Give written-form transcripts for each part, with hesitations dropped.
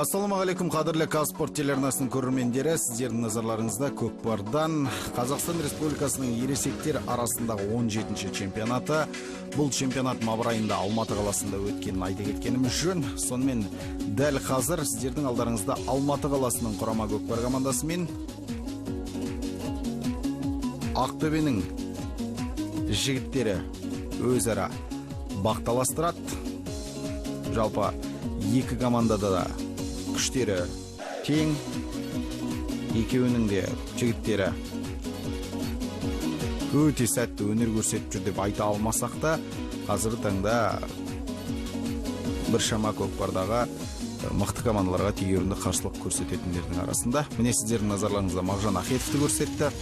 Ассаламу алейкум, кадірлі Казспорт телеарнасының көрермендері, сіздердің назарларыңызда Көкпардан Қазақстан Республикасының ересектер арасындағы 17-ші чемпионаты. Бұл чемпионат мамыр айында Алматы қаласында өткенін айта кеткеніміз жөн. Сонымен дәл қазір сіздердің алдарыңызда Алматы қаласының құрама көкпар командасы мен Ақтөбенің жігіттері өзара бақталастырады. Жалпы екі командада да күштері тең, екеуінің де жігіттері өте сәтті өнер көрсетіп жүр деп айта алмасақ та, қазіргі таңда біршама көкпардағы мықты командаларға тегеурінді қарсылық көрсететіндердің арасында. Міне сіздердің назарларыңызда Мағжан Ахетовті көрсетті.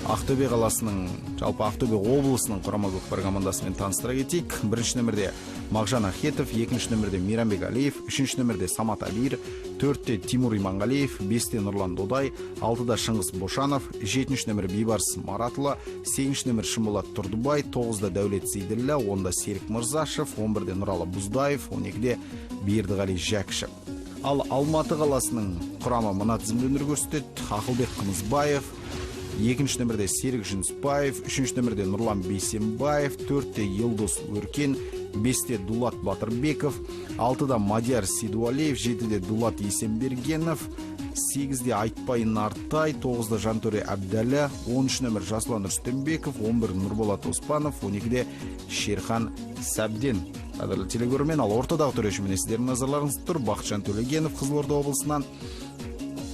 Ақтөбе қаласының, жалпы Ақтөбе облысының құрама көкпар командасымен таныстыра кетейік. Бірінші нөмірде Мағжан Ахетов, екінші нөмірде Мейрамбек Алиев, үшінші нөмірде Самат Алир, төртте Тимур Иманғалиев, бесте Нұрлан Додай, алтыда Шыңғыс Бошанов, жетінші нөмір Бейбарыс Маратұлы, сегізінші нөмір Шымболат Тұрдыбай, тоғызда Дәулет Сейділлә, онда Серік Мырзашев, 11-де Нұралы Бұздаев, 12-де Бердіғали Жәкішев. Ал Алматы қаласының құрамы мына тізімде өнер көрсетеді. Ақылбек Қымызбаев, екінші нөмірде Серік Жүнісбаев, үшінші нөмірде Нұрлан Бейсенбаев, төртте Елдос Өркен, бесте Дулат Батырбеков, алтыда Мадияр Сейдуалиев, жетіде Дулат Есенбергенов, сегізде Айтбай Нартай, тоғызда Жантөре Әбдәлі, 13 нөмір Жаслан Рүстембеков, 11 Нұрболат Оспанов, 12-де Шерхан Сәбден. Қадірлі телегөрмен, ал ортадағы төрешімен сіздердің назарларыңыз тұр. Бақытжан Төлегенов Қызылорда облысынан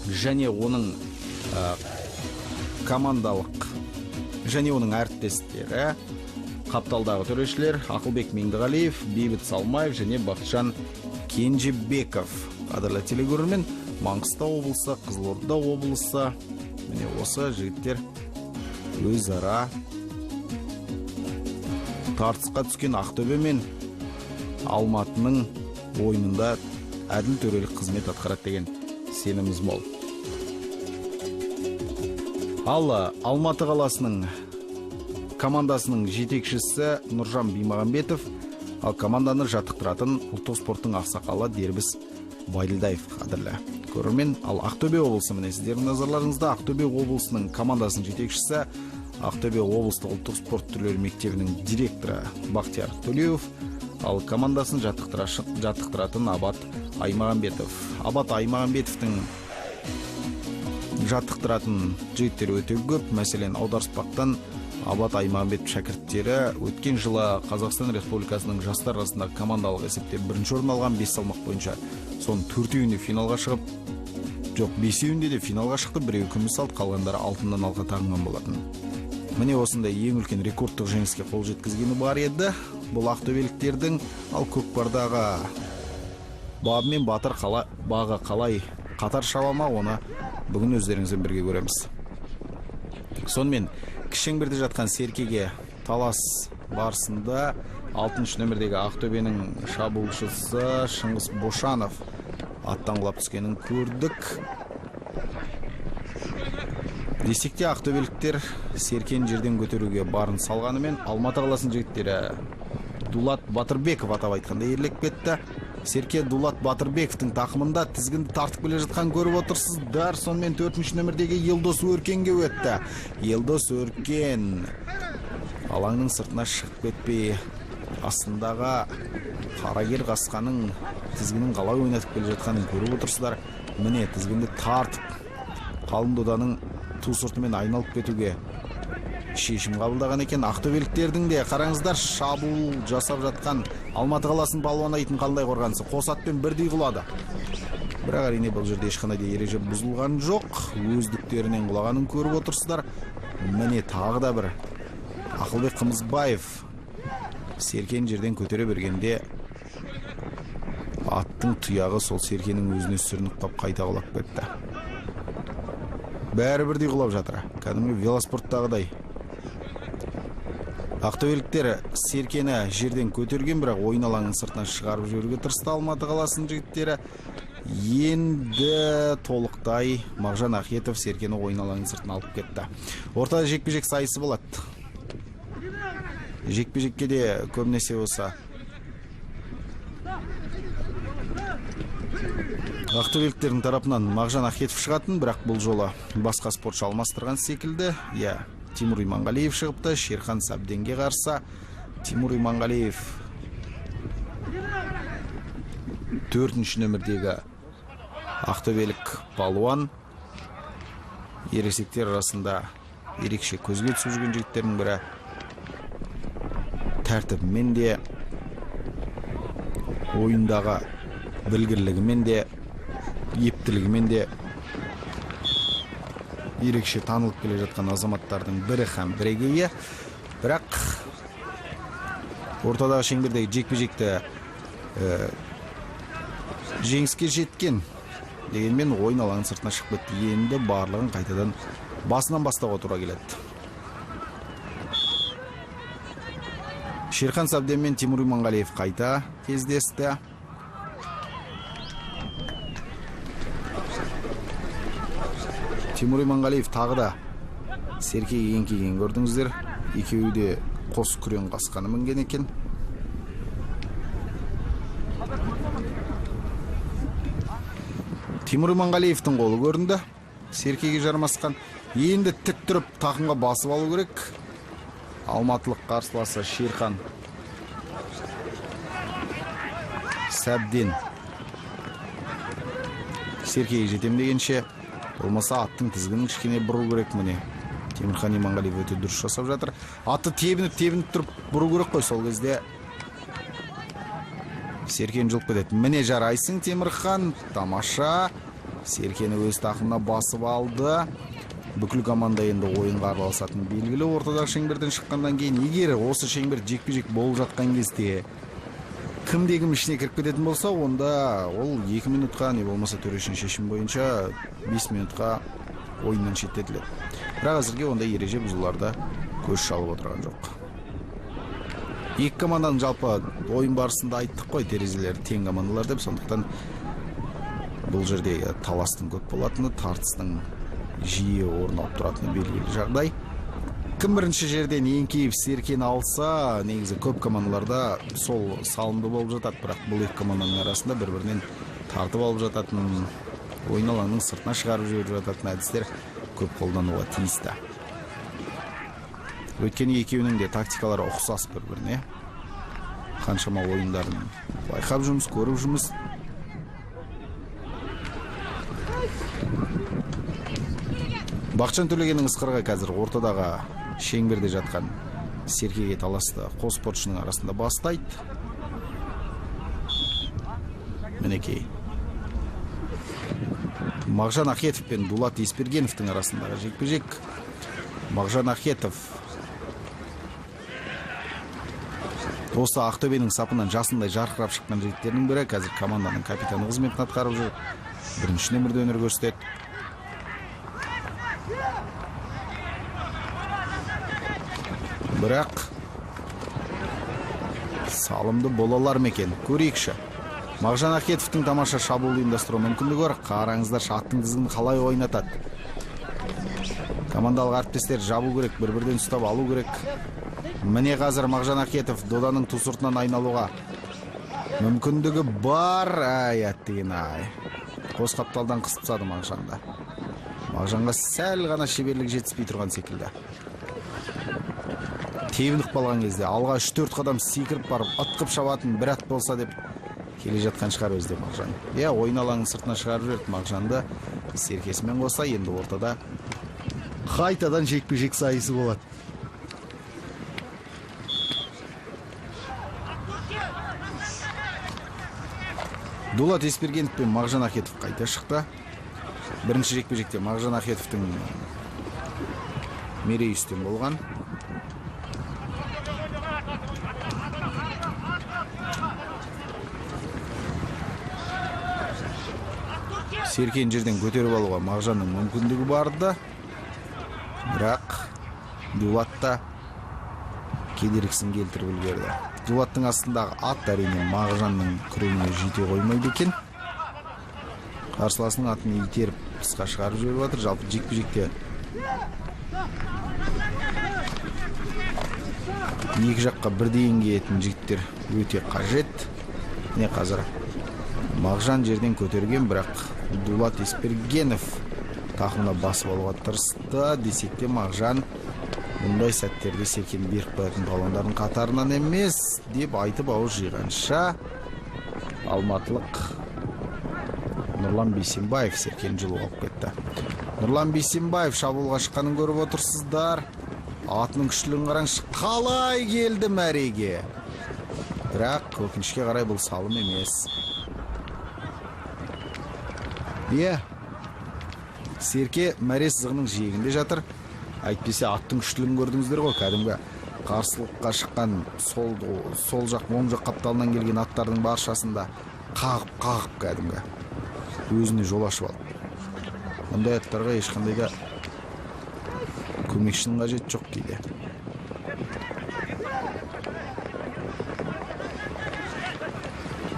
және оның командалық және оның әріптестері Қапталдағы төрешілер Ақылбек Меңдіғалиев, Бейбіт Салмаев және Бақытжан Кенжебеков. Қадірлі телегөрмен, Маңғыстау облысы, Қызылорда облысы, міне осы жігіттер өзара тартысқа түскен. Ақтөбе мен Алматының ойынында әділ төрелік қызмет атқарады деген сеніміз мол. Ал Алматы қаласының командасының жетекшісі Нұржан Бимағамбетов, ал команданы жаттықтыратын ұлттық спорттың ақсақалы Дербіс Байділдаев. Қадірлі көрермен, ал Ақтөбе облысы міне сіздердің назарларыңызда. Ақтөбе облысының командасының жетекшісі Ақтөбе облыстық ұлттық спорт түрлері мектебінің директоры Бақтияр Төлеуов, ал командасын жаттықтыратын Абат Аймағамбетов. Абат Аймағамбетовтың жаттықтыратын жігіттері өте көп. Мәселен, Аударыспақтан Абат Аймағамбетов шәкірттері өткен жылы Қазақстан Республикасының жастар арасындағы командалық есепте бірінші орын алған. 5 салмақ бойынша соның 4-еуінде финалға шығып, жоқ 5-еуінде де финалға шықты, 1-еуі күміс алды, қалғандары алтыннан алқа тағынған болатын. Міне осындай ең үлкен рекордтық жеңіске қол жеткізгені бар еді бұл ақтөбеліктердің. Ал көкпардағы бабы мен батыр бағы қалай қатар шабама, оны бүгін өздеріңізбен бірге көреміз. Сонымен Кішіңбірде жатқан серкеге талас барысында 6-шы нөмірдегі Ақтөбенің шабуылшысы Шыңғыс Бошанов аттан құлап түскенін көрдік. Десекте ақтөбеліктер серкені жерден көтеруге барын салғанымен, Алматы қаласының жігіттері Дулат Батырбеков атап айтқанда ерлік кетті. Серке Дулат Батырбековтың тақымында тізгінді тартып келе жатқан көріп отырсыздар. Сонымен 4-ші нөмірдегі Елдос Өркенге өтті. Елдос Өркен алаңның сыртына шығып кетпей, астындағы қарагер қасқаның тізгінін қалай ойнатып келе жатқанын көріп отырсыздар. Міне тізгінді тартып, қалың доданың ту сыртымен айналып кетуге шешім қабылдаған екен. Ақтөбеліктердің де қараңыздар, шабуыл жасап жатқан Алматы қаласының балуаны итін қандай қорғанысы қос атпен бірдей құлады. Бірақ әрине бұл жерде ешқандай да ереже бұзылған жоқ. Өздіктерінен құлағанын көріп отырсыздар. Міне тағы да бір Ақылбек Қымызбаев серкені жерден көтере бергенде аттың тұяғы сол серкенің өзіне сүрініп қап қайта құлап кетті. бәрі бірдей құлап жатыр. Кәдімгі велоспорттағыдай. Ақтөбеліктер Серкені жерден көтерген, бірақ ойын алаңының сыртынан шығарып жіберуге тырысты Алматы қаласының жігіттері. Енді толықтай Мағжан Ахетов Серкені ойын алаңының сыртынан алып кетті. Ортада жекпе-жек сайысы болады. Жекпе-жекке де көбінесе болса ақтөбеліктердің тарапынан Мағжан Ахетов шығатын, бірақ бұл жолы басқа спортшы алмастырған секілді. Тимур Иманғалиев шығыпты, Шерхан Сабденге қарсы. Тимур Иманғалиев 4-ші нөмірдегі ақтөбелік палуан. Ересектер арасында ерекше көзге түсіп жүрген жігіттердің бірі. Тәртібімен де, ойындағы білгірлігімен де, ептілігімен де ерекше танылып келе жатқан азаматтардың бірі һәм бірегейі. Бірақ ортадағы шеңбердегі жекпе-жекті жеңіске жеткен дегенмен ойын алаңының сыртына шығып кетті. Енді барлығын қайтадан басынан бастауға тура келеді. Шерхан Сабден мен Тимур Иманғалиев қайта кездесті. Тимур Иманғалиев тағы да Серкеге еңкейген көрдіңіздер. Екеуі де қос күрең қасқаны мінген екен. Тимур Иманғалиевтің қолы көрінді. Серкеге жармасқан. Енді тік тұрып тақымға басып алу керек. Алматылық қарсыласы Шерхан Сабден Серкеге жетем дегенше, болмаса аттың тізгінін кішкене бұру керек. Міне Темірхан Иманғалиев өте дұрыс жасап жатыр. Атты тебініп тұрып бұру керек қой. Сол кезде Серкені жылып кетеді. Міне жарайсың Темірхан, тамаша. Серкені өз тақымына басып алды. Бүкіл команда енді ойынға араласатын белгілі. Ортадағы шеңберден шыққандан кейін, егер осы шеңбер жекпе-жек болып жатқан кезде кімде-кім ішіне кіріп кететін болса, онда ол 2 минутқа, не болмаса төрешінің шешім бойынша 5 минутқа ойыннан шеттетіледі. Бірақ әзірге ондай ереже бұзуларда көз шалып отырған жоқ. Екі команданың жалпы ойын барысында айттық қой, терезелері тең командалар деп, сондықтан бұл жерде таластың көп болатыны, тартыстың жиі орын алып тұратыны белгілі жағдай. Кім бірінші жерден еңкейіп Серкені алса, негізі көп командаларда сол салымды болып жатады, бірақ бұл екі команданың арасында бір-бірінен тартып алып жататын, ойын алаңның сыртына шығарып жіберіп жататын әдістер көп қолдануға тиісті. Өйткені екеуінің де тактикалары ұқсас бір-біріне. Қаншама ойындарын байқап жұмыс, көріп жұмыс. Бақытжан Төлегеннің ысқырға қазір ортадағы шеңберде жатқан Серкеге таласты қос спортшының арасында бастайды. Мінекей Мағжан Ахетов пен Дулат Еспергеновтың арасындағы жекпе-жек. Мағжан Ахетов осы Ақтөбенің сапынан жасындай жарқырап шыққан жігіттердің бірі. Қазір команданың капитаны қызметін атқарып жүр. Бірінші нөмірде өнер көрсетеді. Бірақ салымды болалар мекен, көрейікші. Мағжан Ахетовтың тамаша шабуыл ұйымдастыру мүмкіндігі бар. Қараңыздар, аттың тізгінін қалай ойнатады. Командалық әріптестер жабу керек, бір-бірден ұстап алу керек. Міне қазір Мағжан Ахетов доданың ту сыртынан айналуға мүмкіндігі бар. Ай. Қос қапталдан қысып тастады Мағжанда. Мағжанға сәл ғана шеберлік жетіспей тұрған секілді. Тебініп қалған кезде алға 3-4 қадам секіріп барып ытқып шабатын бір ат болса деп келе жатқан шығар өзде Мағжан. Ойын алаңның сыртына шығарып жіберді Мағжанды. Серкесімен қоса енді ортада қайтадан жекпе-жек сайысы болады. Дулат Еспергенов пен Мағжан Ахетов қайта шықты. Бірінші жекпе-жекте Мағжан Ахетовтың мерей үстем болған. Серкені жерден көтеріп алуға Мағжанның мүмкіндігі барды, бірақ Дулатта кедергісін келтіріп үлгерді. Дулаттың астындағы ат әрине Мағжанның күрегіне жете қоймайды екен. Қарсыласының атын итеріп қысқа шығарып жіберіп жатыр. Жалпы жекпе-жекте екі жаққа бірден келетін жігіттер өте қажет. Не қазір Мағжан жерден көтерген, бірақ Дулат Еспергенов тақымына басып алуға тырысты. Десек те Мағжан мұндай сәттерде Серкені беріп қоятын палуандардың қатарынан емес деп айтып ауыз жиғанша алматылық Нұрлан Бейсенбаев Серкені жұлып алып кетті. Нұрлан Бейсенбаев шабуылға шыққанын көріп отырсыздар. Атының күштілігін қараңызшы, қалай келді мәреге. Бірақ өкінішке қарай бұл салым емес. Серке мәре сызығының жиегінде жатыр. Әйтпесе аттың күштілігін көрдіңіздер ғой, кәдімгі қарсылыққа шыққан сол жақ, оң жақ қапталынан келген аттардың баршасында қағып кәдімгі өзіне жол ашып алды. Мұндай аттарға ешқандай да көмекшінің қажет жоқ кейде.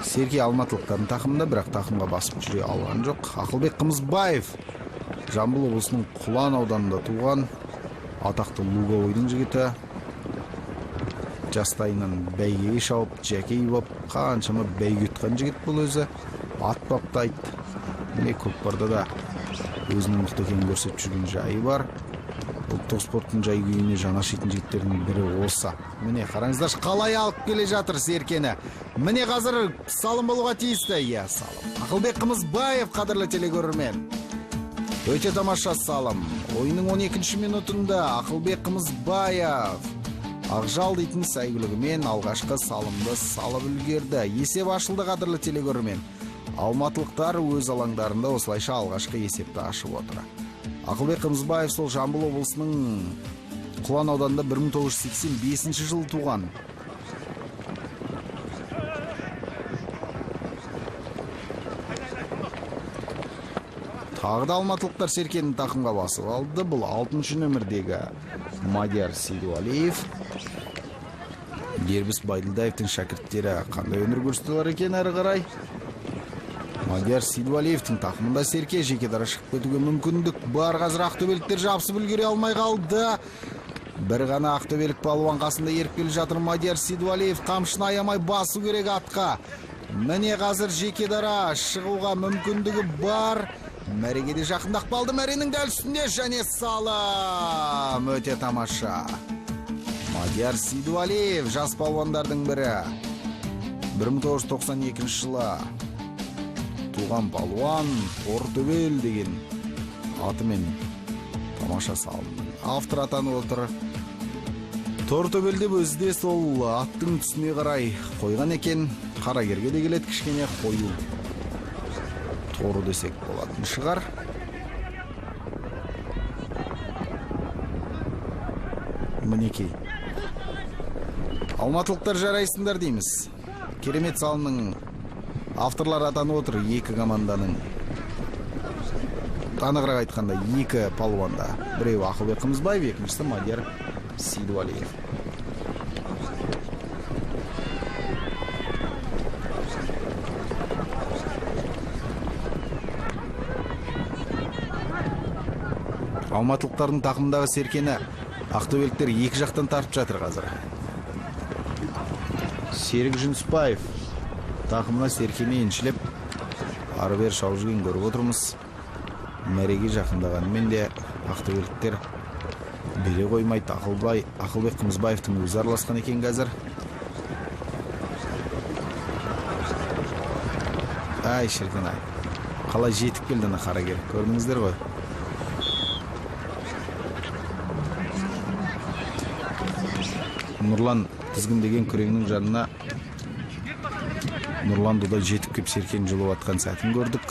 Серке алматылықтардың тақымында, бірақ тақымға басып жүре алған жоқ. Ақылбек Қымызбаев Жамбыл облысының Құлан ауданында туған атақты луговойдың жігіті. Жастайынан бәйгеге шауып, жәкей боп, қаншама бәйге ұтқан жігіт бұл өзі. Ат баптайды. Міне көкпарда да өзінің мықты екенін көрсетіп жүрген жайы бар. Ұлттық спорттың жай күйіне жаны ашитын жігіттердің бірі осы. Міне қараңыздар, қалай алып келе жатыр Серкені. Міне қазір салым болуға тиісті. Салым. Ақылбек Қымызбаев, қадірлі телекөрермен. Өте тамаша салым. Ойынның 12-ші минутында Ақылбек Қымызбаев Ақжал дейтін сәйгүлігімен алғашқы салымды салып үлгерді. Есеп ашылды, қадірлі телекөрермен. Алматылықтар өз алаңдарында осылайша алғашқы есепті ашып отыр. Ақылбек Қымызбаев сол Жамбыл облысының Құлан ауданында 1985 жылы туған. Тағы да алматылықтар Серкенің тақымға басып алды. Бұл 6-шы нөмірдегі Мадияр Сейдуалиев. Дербіс Байдылдаевтың шәкірттері қандай өнер көрсетілер екен әрі қарай. Мадияр Сейдуалиевтің тақымында Серке жеке дара шығып кетуге мүмкіндік бар. Қазір ақтөбеліктер жабысып үлгере алмай қалды. Бір ғана ақтөбелік палуан қасында еріп келе жатыр. Мадияр Сейдуалиев қамшыны аямай басу керек атқа. Міне қазір жеке дара шығуға мүмкіндігі бар. Мәрегеде жақындақ балды, мәренің дәл үстінде және салым. Өте тамаша. Мадияр Сейдуалиев жас палуандардың бірі. 1992 жылы туған палуан, Тортөбел деген атымен тамаша салым. Автор атанып отыр. Тортөбел деп өзі де сол аттың түсіне қарай қойған екен. Қарагерге де келеді кішкене қою. Торы десек болатын шығар. Мінекей. Алматылықтар жарайсыңдар дейміз. Керемет салымның авторлар атанып отыр. Екі команданың, анығырақ айтқанда, екі палуанда. Біреуі Ақылбек Қымызбаев, екіншісі Мадияр Сейдуалиев. Алматылықтардың тақымдағы Серкені ақтөбеліктер екі жақтан тартып жатыр қазір. Серік Жүнісбаев тақымына Серкені еншілеп ары-бері шауып жүрген көріп отырмыз. Мәреге жақындағанымен де ақтөбеліктер бере қоймайды. Ақылбек Қымызбаевтың өзі араласқан екен қазір. Ай, шіркін ай. Қалай жетіп келдіні қарагер. Көрдіңіздер ғой. Нұрлан тізгіндеген күреңнің жанына Нұрлан Дуда жетіп кеп Серкені жұлып атқан сәтін көрдік.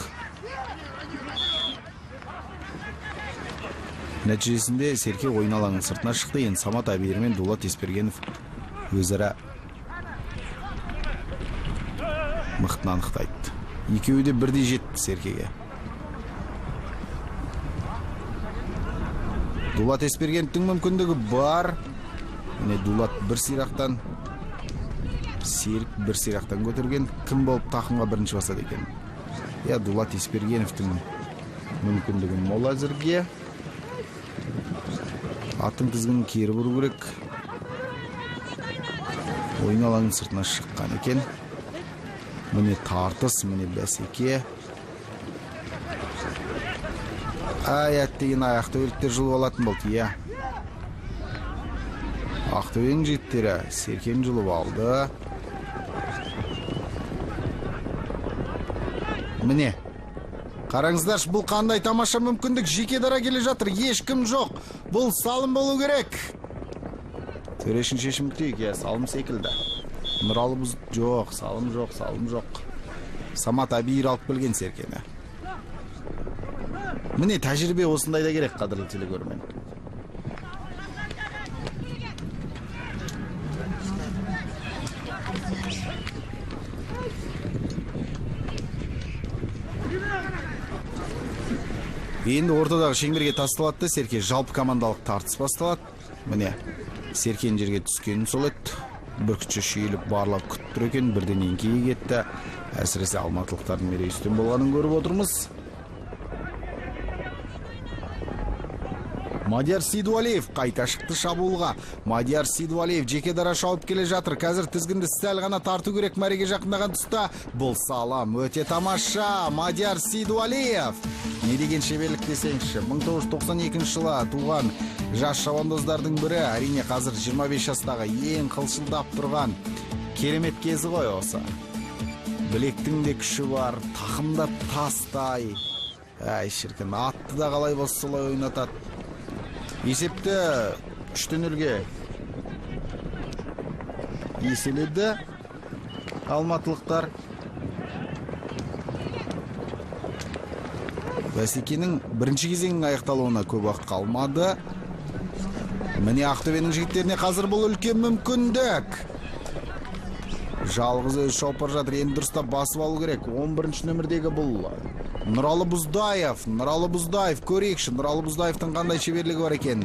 Нәтижесінде Серке ойын алаңының сыртына шықты. Енді Самат Абиер мен Дулат Еспергенов өзара мықтын анықтайды. Екеуі де бірдей жетті Серкеге. Дулат Еспергеновтің мүмкіндігі бар. Міне Дулат бір сирақтан, Серік бір сирақтан көтерген. Кім болып тақымға бірінші басады екен? Дулат Еспергеновтің мүмкіндігі мол әзірге. Аттың тізгінін кері бұру керек. Ойын алаңның сыртына шыққан екен. Міне тартыс, міне бәсеке. Әттеген Ақтөбеліктер жылып алатын болды, Ақтөбенің жігіттері Серкені жылып алды. Міне, қараңыздаршы, бұл қандай тамаша мүмкіндік. Жеке дара келе жатыр, ешкім жоқ. Бұл салым болу керек. Төрешін шешім күтейік, салым секілді. Нұралы жоқ, салым жоқ. Самат Абиир алып келген Серкені. Міне тәжірибе осындайда керек, қадірлі телекөрермен. Енді ортадағы шеңберге тасталады, Серке жалпы командалық тартыс басталады. Міне Серкенің жерге түскенін сол еді. Бүркітші шүйіліп барлап күттір екен, бірден еңкейе кетті. Әсіресе алматылықтардың мерей үстем болғанын көріп отырмыз. Мадияр Сейдуалиев қайта шықты шабуылға. Мадияр Сейдуалиев жеке дара шауып келе жатыр. Қазір тізгінді сәл ғана тарту керек мәреге жақындаған тұста. Бұл салам өте тамаша. Мадияр Сейдуалиев. Не деген шеберлік десеңші. 1992 жылы туған жас шабандоздардың бірі. Әрине қазір 25 жастағы ең қылшылдап тұрған керемет кезі ғой осы. Білектің де күші бар, тақымда тастай. Шіркін, атты да қалай болса солай ойнатады. Есепті 3-0-ге еселеді алматылықтар. Бәсекенің бірінші кезеңінің аяқталуына көп уақыт қалмады. Міне Ақтөбенің жігіттеріне қазір бұл үлкен мүмкіндік. Жалғыз өз шауып жатыр, енді дұрыстап басып алу керек. 11-ші нөмірдегі бұл Нұралы Бұздаев, көрейікші, Нұралы Бұздаевтың қандай шеберлігі бар екен.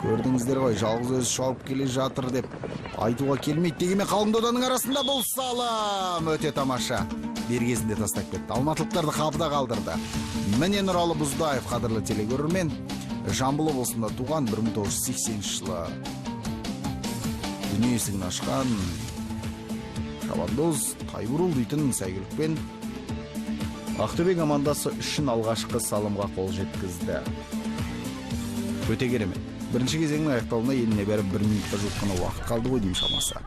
Көрдіңіздер ғой, жалғыз өзі шауып келе жатыр деп айтуға келмейді. Дегенмен қалың доданың арасында бұл салым өте тамаша. Бер кезінде тастап кетті. Алматылықтарды қапыда қалдырды. Міне Нұралы Бұздаев, қадірлі телекөрермен, Жамбыл облысында туған, 1980 жылы дүние есігін ашқан шабандоз Тайбурул дейтін сәйгүлікпен Ақтөбе командасы үшін алғашқы салымға қол жеткізді. Өте керемет. Бірінші кезеңнің аяқталуына еліне бәрі 1 минутқа жуық қана уақыт қалды ғой деймін шамасы.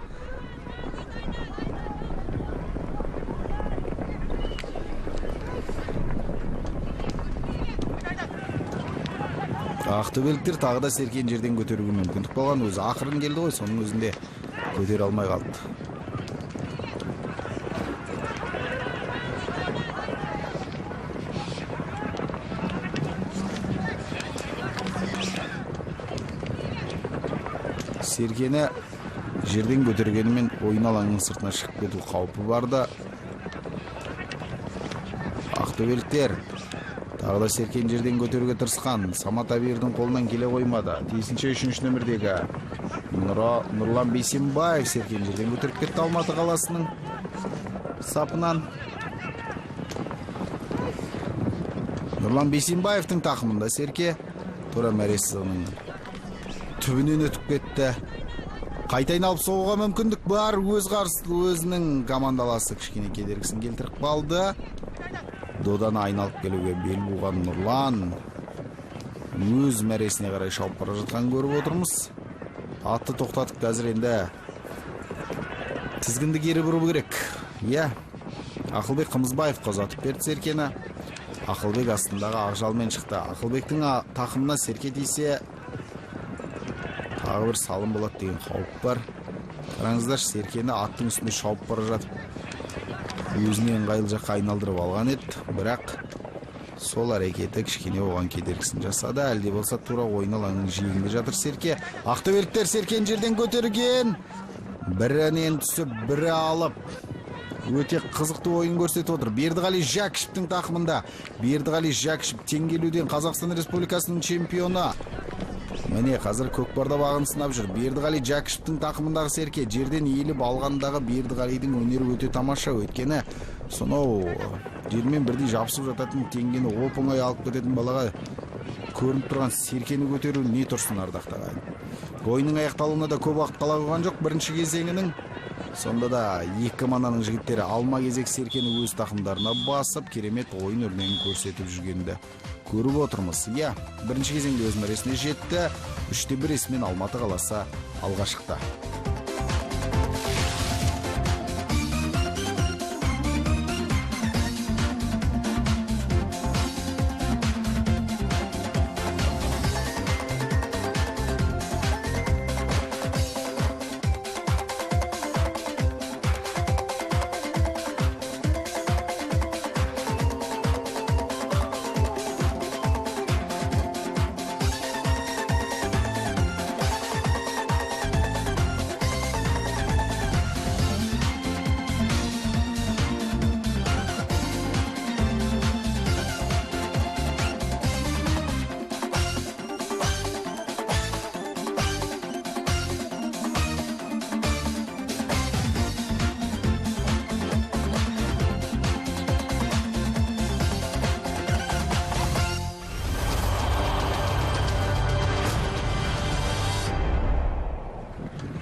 Ақтөбеліктер тағы да Серкені жерден көтеруге мүмкіндік болған. Өзі ақырын келді ғой, соның өзінде көтере алмай қалды. Серкені жерден көтергенімен ойын алаңның сыртына шығып кету қаупі барды. Ақтөбеліктер тағы да Серкені жерден көтеруге тырысқан. Самат Абиирдің қолынан келе қоймады. Тиісінше 3-ші нөмірдегі Нұрлан Бейсенбаев Серкені жерден көтеріп кетті Алматы қаласының сапынан. Нұрлан Бейсенбаевтың тақымында Серке тура мәресінің түбінен өтіп кетті. Қайта айналып соғуға мүмкіндік бар. Өзінің командаласы кішкене кедергісін келтіріп қалды. Доданы айналып келуге бел буған Нұрлан өз мәресіне қарай шауып бара жатқанын көріп отырмыз. Атты тоқтатып қазір енді тізгінді кері бұру керек. Ақылбек Қымызбаев қозатып берді Серкені. Ақылбек астындағы ақжалмен шықты. Ақылбектің тақымына Серке тисе тағы бір салым болады деген қауіп бар. Қараңыздар, Серкені аттың үстінде шауып бара жатып өзіне ыңғайлы жаққа айналдырып алған еді, бірақ сол әрекеті кішкене оған кедергісін жасады. Әлде болса тура ойын алаңның жиегінде жатыр Серке. Ақтөбеліктер Серкені жерден көтерген. Бірінен түсіп, бірі алып өте қызықты ойын көрсетіп отыр. Бердіғали Жәкішевтің тақымында. Бердіғали Жәкішев теңгелуден Қазақстан Республикасының чемпионы. Міне қазір көкпарда бағын сынап жүр. Бердіғали Жакишевтің тақымындағы серке жерден иіліп алғандағы Бердіғалидың өнері өте тамаша. Өйткені сонау жермен бірдей жабысып жататын теңгені оп-оңай алып кететін балаға көрініп тұрған серкені көтеру не тұрсын ардақтаған. Ойынның аяқталуына да көп уақыт қала қойған жоқ. Бірінші кезеңінің сонда да екі команданың жігіттері алма-кезек серкені өз тақымдарына басып, керемет ойын өрнегін көрсетіп жүргенді көріп отырмыз. Иә, бірінші кезеңде өз мәресіне жетті. 3-1 есімен Алматы қаласы алға шықты.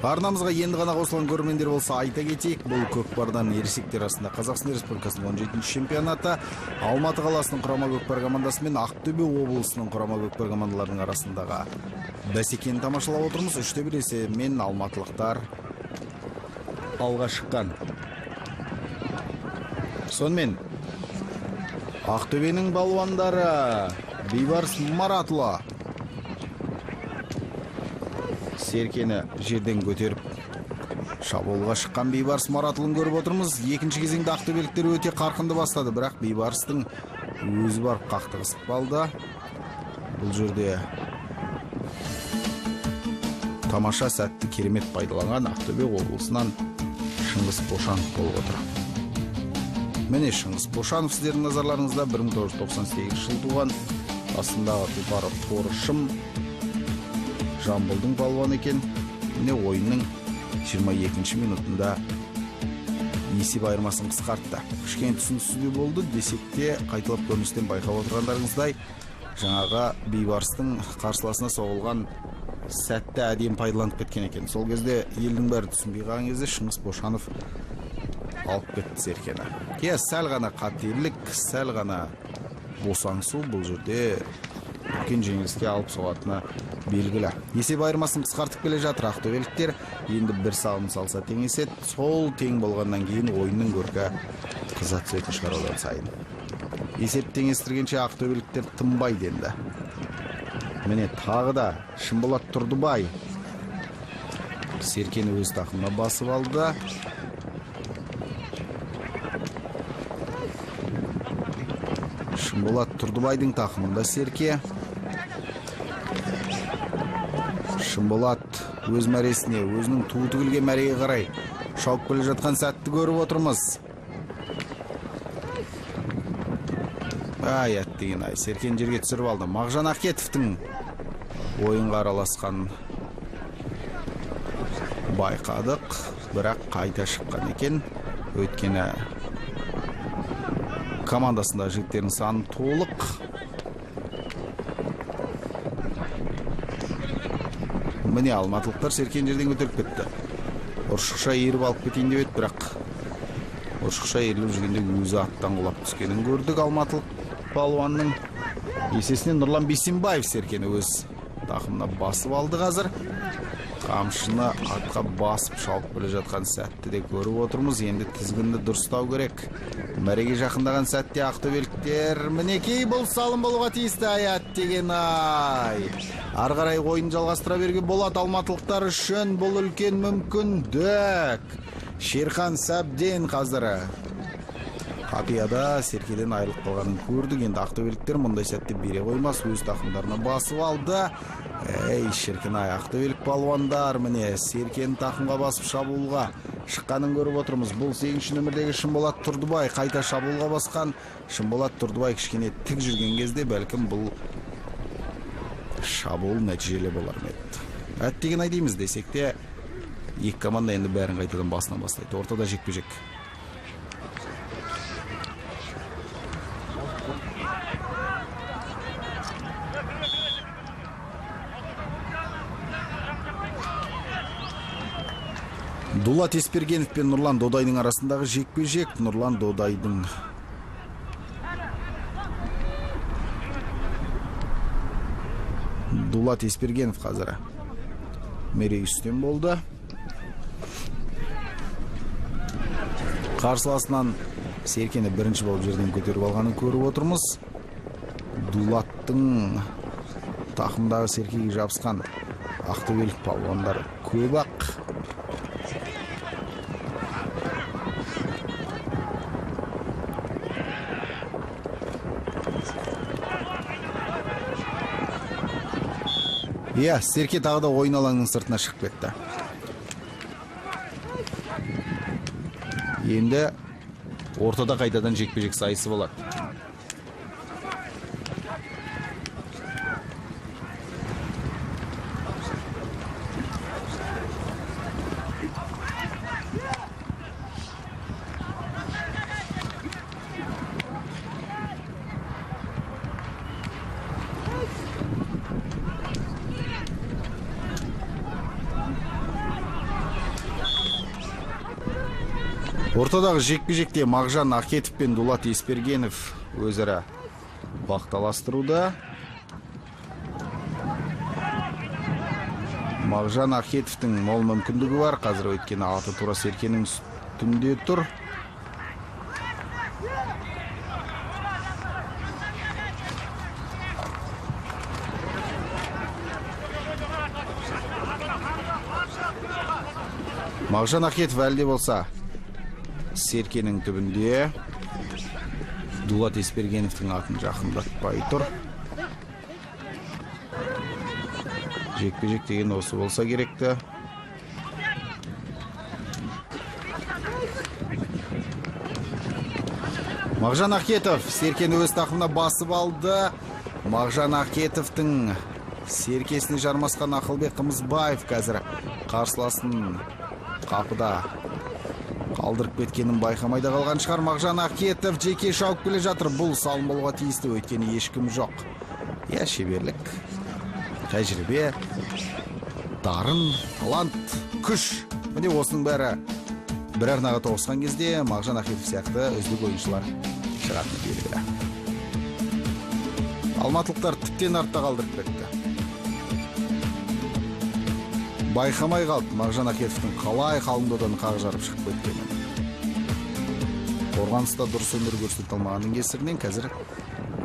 Арнамызға енді ғана қосылған көрермендер болса айта кетейік, бұл көкпардан ересектер арасында Қазақстан Республикасының 17-ші чемпионаты Алматы қаласының құрама көкпар командасы мен Ақтөбе облысының құрама көкпар командаларының арасындағы бәсекені тамашалап отырмыз. 3-1 есебімен алматылықтар алға шыққан. Сонымен Ақтөбенің балуандары Бейбарыс Маратұлы серкені жерден көтеріп шабуылға шыққан Бейбарыс Маратұлын көріп отырмыз. Екінші кезеңде ақтөбеліктер өте қарқынды бастады, бірақ Бейбарыстың өзі барып қақтығысып қалды. Бұл жерде тамаша сәтті керемет пайдаланған Ақтөбе облысынан Шыңғыс Бошанов болып отыр. Міне Шыңғыс Бошанов сіздердің назарларыңызда 1998 жыл туған, астындағы тұлпары Торышым Жамбылдың балуаны екен. Міне ойынның 22-ші минутында есеп айырмасын қысқартты. Кішкене түсініксіздеу болды десек те, қайталап көріністен байқап отырғандарыңыздай, жаңағы Бейбарыстың қарсыласына соғылған сәтті әдемі пайдаланып кеткен екен. Сол кезде елдің бәрі түсінбей қалған кезде Шыңғыс Бошанов алып кетті серкені. Сәл ғана қателік, сәл ғана босаңсу бұл жерде үлкен жеңіліске алып соғатыны белгілі. Есеп айырмасын қысқартып келе жатыр ақтөбеліктер. Енді бір сағым салса теңесет. Сол тең болғаннан кейін ойынның көркі қыза түсетін шығар одан сайын. Есеп теңестіргенше ақтөбеліктер тынбайды енді. Міне тағы да Шымболат Тұрдыбай серкені өз тақымына басып алды. Шымболат Тұрдыбайдың тақымында серке. Шымболат өз мәресіне, өзінің туы тігілген мәреге қарай шауып келе жатқан сәтті көріп отырмыз. Әттеген ай, серкен жерге түсіріп алды. Мағжан Ахетовтың ойынға араласқан байқадық, бірақ қайта шыққан екен. Өйткені командасында жігіттердің саны толық. Міне алматылықтар серкен жерден көтеріп кетті. Ұршықша еріп алып кетейін деп еді, бірақ ұршықша еріліп жүргенде өзі аттан құлап түскенін көрдік. Алматылық балуанның есесіне Нұрлан Бейсенбаев серкені өз тақымына басып алды қазір. Қамшыны атқа басып шауып келе жатқан сәтті де көріп отырмыз. Енді тізгінді дұрыстау керек. Мәреге жақындаған сәтте ақтөбеліктер мінекей бұл салым болуға тиісті. Әттеген ай. Ары қарай ойын жалғастыра беруге болады алматылықтар үшін. Бұл үлкен мүмкіндік. Шерхан Сәбден қазірі қапияда серкеден айырылып қалғанын көрдік. Енді ақтөбеліктер мұндай сәтте бере қоймас, өз тақымдарына басып алды. Шіркін ай, ақтөбелік балуандар міне серкені тақымға басып шабуылға шыққанын көріп отырмыз. Бұл 8-ші нөмірдегі Шымболат Тұрдыбай қайта шабуылға басқан. Шымболат Тұрдыбай кішкене тік жүрген кезде бәлкім бұл шабуыл нәтижелі болар ма еді. Әттеген айдаймыз десек те, екі команда енді бәрін қайтадан басынан бастайды. Ортада жекпе-жек. Дулат Еспергенов пен Нұрлан Додайдың арасындағы жекпе-жек. Нұрлан Додайдың Дулат Еспергенов қазір мерей үстен болды. Қарсыласынан Серкені бірінші болып жерден көтеріп алғанын көріп отырмыз. Дулаттың тақымдағы Серкеге жабысқан ақтөбелік палуандар көп ақ. Иә, Серке тағы да ойын алаңның сыртына шығып кетті. Енді ортада қайтадан жекпе-жек сайысы болады. Ортадағы жекпе-жекте Мағжан Ахетов пен Дулат Еспергенов өзара бақталастыруда. Мағжан Ахетовтың мол мүмкіндігі бар. Қазір өйткені аты тура Серкенің үстінде тұр. Мағжан Ахетов әлде болса Серкенің түбінде. Дулат Еспергеновтың атын жақындатпай тұр. Жекпе-жек деген осы болса керекті. Мағжан Ахетов Серкені өз тақымына басып алды. Мағжан Ахетовтың серкесіне жармасқан Ақылбек Қымызбаев қазір қарсыласын қапыда қалдырып кеткенін байқамайда қалған шығар. Мағжан Ахетов жеке шауып келе жатыр. Бұл салым болуға тиісті, өйткені ешкім жоқ. Иә, шеберлік, тәжірибе, дарын, талант, күш. Міне осының бәрі бір арнаға тоғысқан кезде Мағжан Ахетов сияқты үздік ойыншылар шығатыны белгілі. Алматылықтар тіптен артта қалдырып кетті. Байқамай қалды Мағжан Ахетовтың қалай қалың додан қақ жарып шығып кеткенін. Қорғаныста дұрыс өнер көрсете алмағанның кесірінен қазір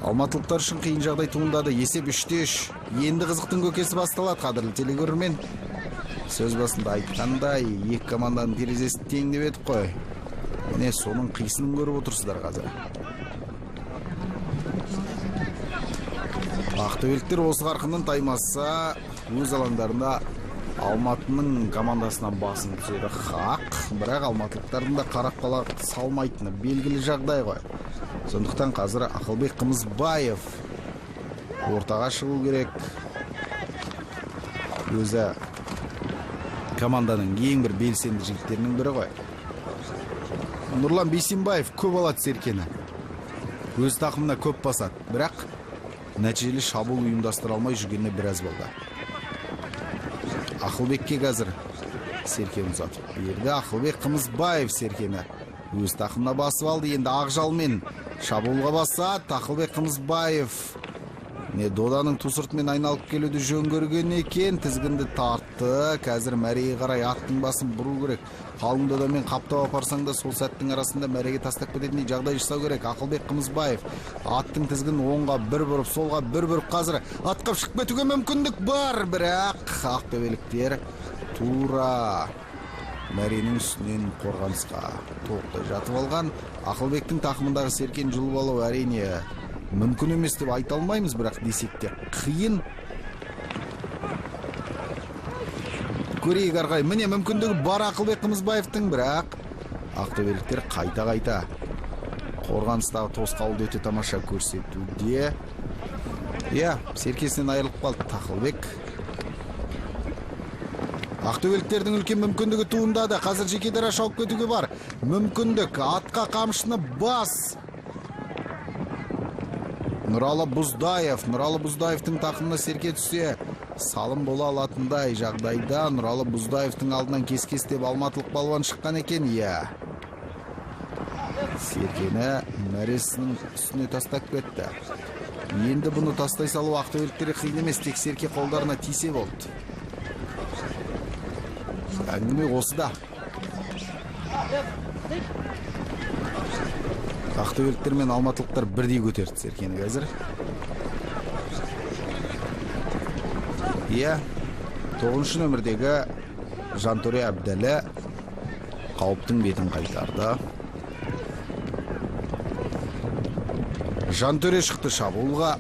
алматылықтар үшін қиын жағдай туындады. Есеп 3-3. Енді қызықтың көкесі басталады, қадірлі телекөрермен. Сөз басында айтқандай, екі команданың терезесі тең деп едік қой. Міне соның қисынын көріп отырсыздар қазір. Ақтөбеліктер осы қарқыннан таймаса, өз алаңдарында Алматының командасынан басын түседі хақ, бірақ алматылықтардың да қарап қала салмайтыны белгілі жағдай ғой. Сондықтан қазір Ақылбек Қымызбаев ортаға шығу керек. Өзі команданың ең бір белсенді жігіттерінің бірі ғой. Нұрлан Бейсенбаев көп алады Серкені. Өз тақымына көп басады, бірақ нәтижелі шабуыл ұйымдастыра алмай жүргеніне біраз болды. Ақылбекке қазір Серкені ұзатып берді. Ақылбек Қымызбаев Серкені өз тақымына басып алды. Енді ақжалмен шабуылға басады. Ақылбек Қымызбаев доданың тусыртымен айналып келуді жөн көрген екен. Тізгінді тартты. Қазір мәреге қарай аттың басын бұру керек. Қалың додамен қаптап апарсаң да сол сәттің арасында мәреге тастап кететіндей жағдай жасау керек. Ақылбек Қымызбаев аттың тізгін оңға бір бұрып, солға бір бұрып, қазір атқап шығып кетуге мүмкіндік бар, бірақ ақтөбеліктер тура мәренің үстінен қорғанысқа толықтай жатып алған. Ақылбектің тақымындағы Серкені жұлып алу әрине мүмкін емес деп айта алмаймыз, бірақ десек те қиын. Көрейік арғай, міне мүмкіндігі бар Ақылбек Қымызбаевтың, бірақ ақтөбеліктер қайта қорғаныстағы тосқауылды өте тамаша көрсетуде. серкесінен айырылып қалды Ақылбек. Ақтөбеліктердің үлкен мүмкіндігі туындады. Қазір жеке дара шауып кетуге бар. Мүмкіндік. Атқа қамшыны бас. Нұралы Бұздаевтың тақымына серке түссе, салым бола алатындай жағдайда Нұралы Бұздаевтың алдынан кес-кестеп алматылық балуан шыққан екен. Серкені мәресінің үстіне тастап кетті. Енді бұны тастай салу ақтөбеліктері қиын емес, тек серке қолдарына тисе болды. Әңгіме осыда. Ақтөбеліктер мен алматылықтар бірдей көтерді серкені қазір. 9-шы нөмірдегі Жантөре Әбдәлі қауіптің бетін қайтарды. Жантөре шықты шабуылға.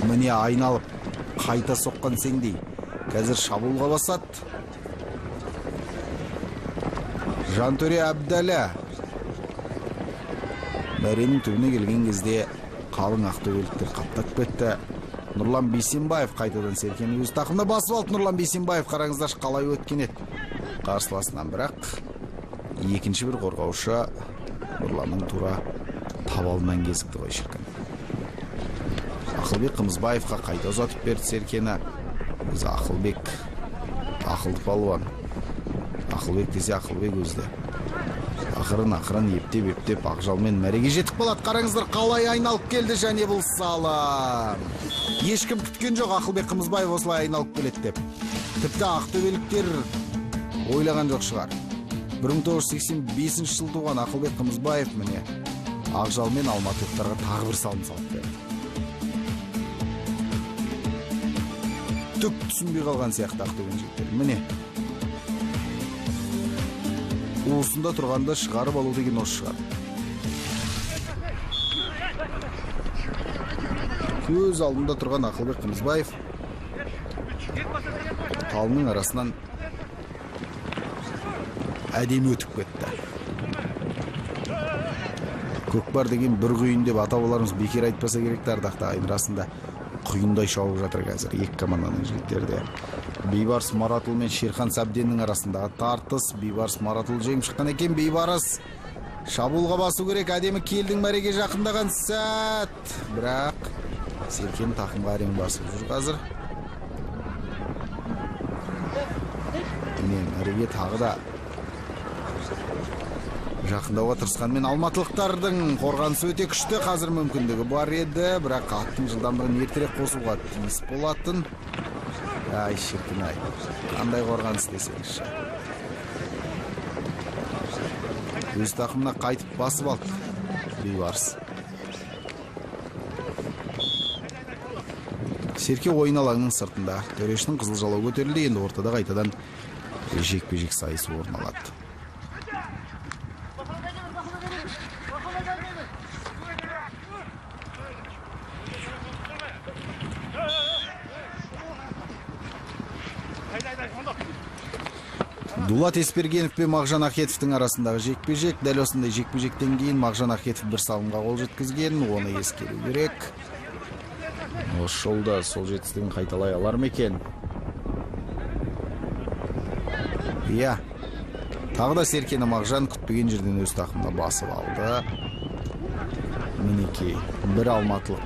Міне айналып қайта соққан сеңдей. Қазір шабуылға басады. Жантөре Әбдәлі. Мәренің түбіне келген кезде қалың ақтөбеліктер қаптап кетті. Нұрлан Бейсенбаев қайтадан серкені өз тақымына басып алды. Нұрлан Бейсенбаев қараңыздар қалай өткен еді. Қарсыласынан бірақ екінші бір қорғаушы Нұрланның тура табалынан кезікті ғой шіркін. Ақылбек Қымызбаевқа қайта ұзатып берді серкені. Өзі Ақылбек, ақылды палуан. Ақылбек десе Ақылбек өзді. Ақырын ептеп ақжалмен мәреге жетіп қалады. Қараңыздар қалай айналып келді және бұл салым. Ешкім күткен жоқ Ақылбек Қымызбаев осылай айналып келеді деп. Тіпті ақтөбеліктер ойлаған жоқ шығар. 1985 жыл туған Ақылбек Қымызбаев міне ақжалмен алматылықтарға тағы бір салым салып берді. Түк түсінбей қалған сияқты ақтөбен жігіттер. Міне уысында тұрғанда шығарып алу деген осы шығар. Көз алдында тұрған Ақылбек Қымызбаев қалының арасынан әдемі өтіп кетті. Көкпар деген бір құйын деп ата-бабаларымыз бекер айтпаса керекті ардақты ағайын. Расында құйындай шауып жатыр қазір екі команданың жігіттерде. Бейбарыс Маратұлы мен Шерхан Сәбденнің арасындағы тартыс. Бейбарыс Маратұлы жеңіп шыққан екен. Бейбарыс шабуылға басу керек. Әдемі келдің мәреге жақындаған сәт. Бірақ серкен тақымға әрең басып жүр қазір. Міне мәреге тағы да жақындауға тырысқанмен алматылықтардың қорғанысы өте күшті. Қазір мүмкіндігі бар еді, бірақ аттың жылдамдығын ертерек қосуға тиіс болатын. Ай шіркін ай, қандай қорғаныс десеңізші. Өз тақымына қайтып басып алды Бейбарыс. Серке ойын алаңының сыртында. Төрешінің қызыл жалау көтерілді, енді ортада қайтадан жекпе-жек сайысы орын алады. Дулат Еспергенов пен Мағжан Ахетовтың арасындағы жекпе-жек. Дәл осындай жекпе-жектен кейін Мағжан Ахетов бір салымға қол жеткізген, оны ескеру керек. Осы жолда сол жетістігін қайталай алар ма екен? Тағы да серкені Мағжан күтпеген жерден өз тақымына басып алды. Мінекей, бір алматылық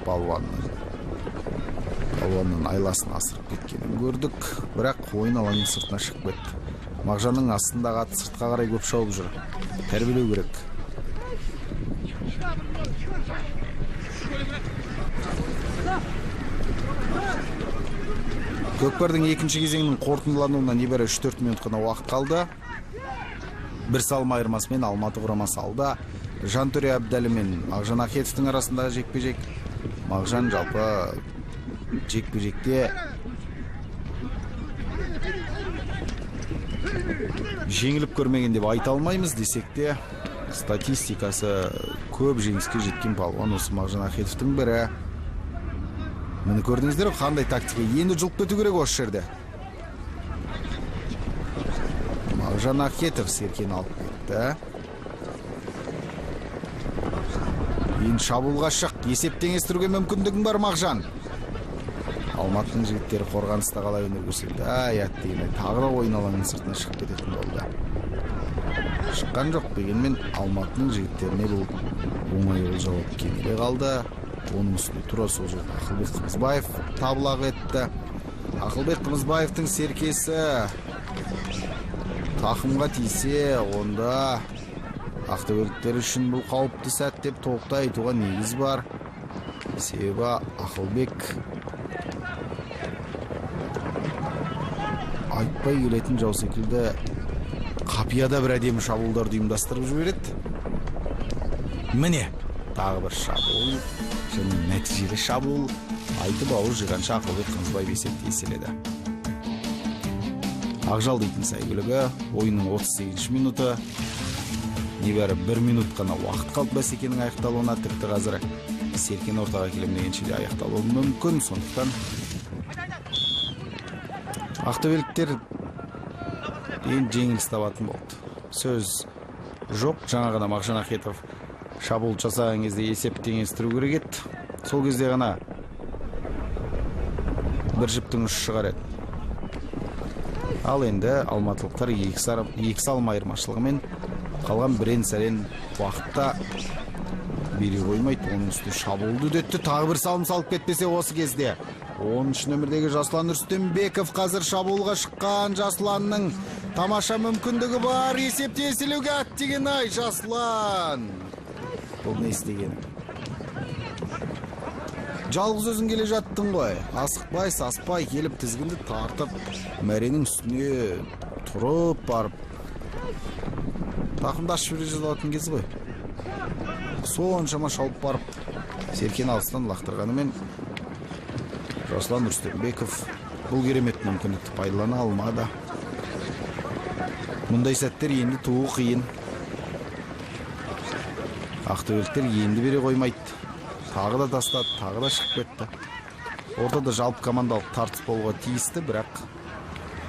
балуанның айласын асырып кеткенін көрдік, бірақ ойын алаңның сыртына шығып кетті. Мағжанның астындағы аты сыртқа қарай көп шауып жүр. Тәрбиелеу керек. Көкпардың екінші кезеңінің қорытындылануына небәрі 3-4 минут қана уақыт қалды. Бір салым айырмасымен Алматы құрамасы алды. Жантөре Әбдәлі мен Мағжан Ахетовтың арасындағы жекпе-жек. Мағжан жалпы жекпе-жекте жеңіліп көрмеген деп айта алмаймыз десек те, статистикасы көп жеңіске жеткен палуан осы Мағжан Ахетовтың бірі. Мені көрдіңіздер, қандай тактика? Енді жұлып кету керек осы жерде. Мағжан Ахетов серкені алып кетті. Кейін шабуылға шық. Есеп теңестіруге мүмкіндігің бар, Мағжан. Алматының жігіттері қорғаныста қалай өнер көрсетті. Аяттегенде тағы да ойын алаңының сыртына шығып кететін болды. Шыққан жоқ, дегенмен Алматының жігіттеріне бұл оңай жауап келмей қалды. Оның үстіне тура сол жерде Ақылбек Қымызбаев табылақ етті. Ақылбек Қымызбаевтың серкесі тақымға тисе, онда ақтөбеліктер үшін бұл қауіпті сәт деп толықтай айтуға негіз бар. Себебі Ақылбек айтпай келетін жау секілді қапияда бір әдемі шабуылдарды ұйымдастырып жібереді. Міне, тағы бір шабуыл, және нәтижелі шабуыл. Айтып ауыз жиғанша Ақылбек Қымызбаев есепті еселеді. Ақжал дейтін сәйгүлігі ойынның 38 минуты. Небәрі 1 минут қана уақыт қалды бәсекенің аяқталуына. Тіпті қазір Серкен ортаға келем дегенше де аяқталуы мүмкін. Сондықтан ақтөбеліктер енді жеңіліс табатын болды. Сөз жоқ. Жаңа ғана Мағжан Ахетов шабуыл жасаған кезде есеп теңестіру керек еді. Сол кезде ғана бір жіптің ұшы шығар еді. Ал енді алматылықтар 2 салым айырмашылығымен қалған бірен-сәрен уақытта бере қоймайды. Оның үстіне шабуылды үдетті. Тағы бір салым салып кетпесе осы кезде 13 нөмірдегі Жасұлан Рүстембеков қазір шабуылға шыққан. Жасұланның тамаша мүмкіндігі бар. Есепте еселеуге аттеген. Ай, Жасұлан! Бұл не істеген? Жалғыз өзің келе жаттың ғой. Асықпай, саспай келіп тізгінді тартып, мәренің үстіне тұрып барып тақымды ашып жүре жазылатын кез ғой. Соншама шауып барып, Серкен алыстан лақтырғанымен Жасұлан Рүстембеков бұл керемет мүмкіндікті пайдалана алмады. Мұндай сәттер енді туы қиын. Ақтөбеліктер енді бере қоймайды. Тағы да тастады, тағы да шығып кетті. Ортада жалпы командалық тартыс болуға тиісті, бірақ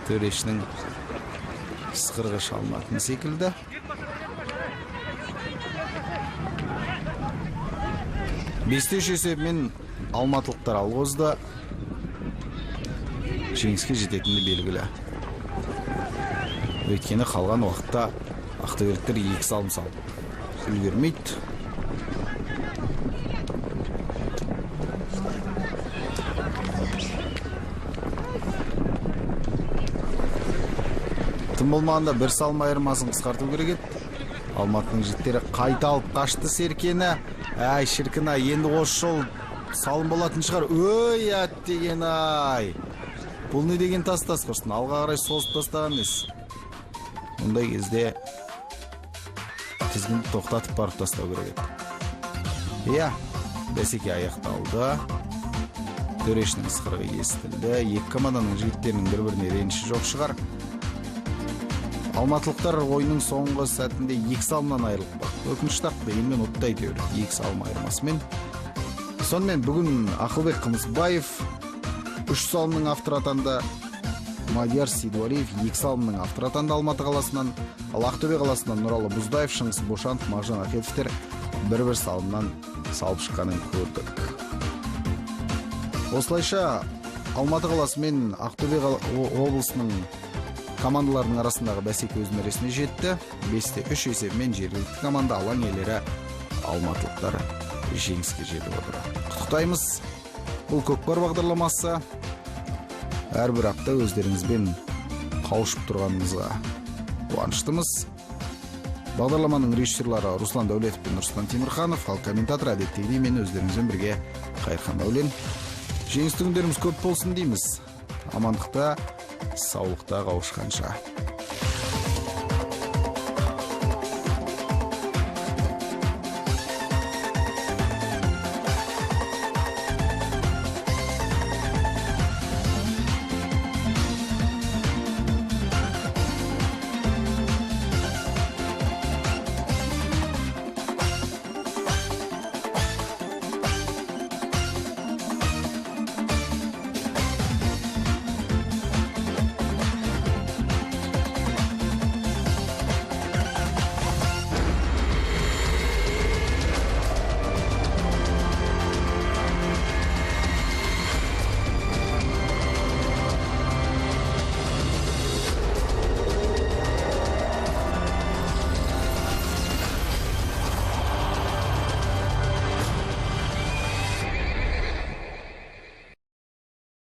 төрешінің сықырғы шалынатын секілді. Бесте үш есебімен алматылықтар алғызды. Жеңіске жететінді белгілі. Өйткені қалған уақытта ақтөбеліктер 2 салым салып үлгермейді. Тым болмағанда 1 салым айырмасын қысқарту керек еді. Алматының жігіттері қайта алып қашты Серкені. Әй, шіркін-ай, енді осы жол салым болатын шығар. Өй, әттеген-ай! Бұл не деген тас-тас құрсын? Алға қарай созып тастаған емес. Мұндай кезде тізгінді тоқтатып барып тастау керек еді. Иә, бәсеке аяқталды. Төрешінің сықырғы естілді. Екі команданың жігіттерінің бір-біріне реніші жоқ шығар. Алматылықтар ойынның соңғы сәтінде 2 салымнан айырылып бар. Өкінішті ақ, дегенмен оттай теуір 2 салым айырмасымен. Сонымен бүгін Ақылбек Қымызбаев 3 салымның авторы атанды. Мадияр Сейдуалиев 2 салымның авторы атанды Алматы қаласынан. Ал Ақтөбе қаласынан Нұралы Бұздаев, Шыңғыс Бошанов, Мағжан Ахетовтер 1-1 салымнан салып шыққанын көрдік. Осылайша Алматы қаласы мен Ақтөбе облысының командаларының арасындағы бәсеке өз мәресіне жетті. 5-3 есебімен жергілікті команда алаң иелері алматылықтар жеңіске жетіп отыр. Құттықтаймыз. Бұл көкпар бағдарламасы. Әрбір апта өздеріңізбен қауышып тұрғанымызға қуаныштымыз. Бағдарламаның режиссерлары Руслан Дәулетов пен Нұрсұлтан Темірханов, ал комментатор әдеттегідей мен өздеріңізбен бірге Қайырхан Дәулен. Жеңісті күндеріміз көп болсын дейміз. Амандықта, саулықта қауышқанша.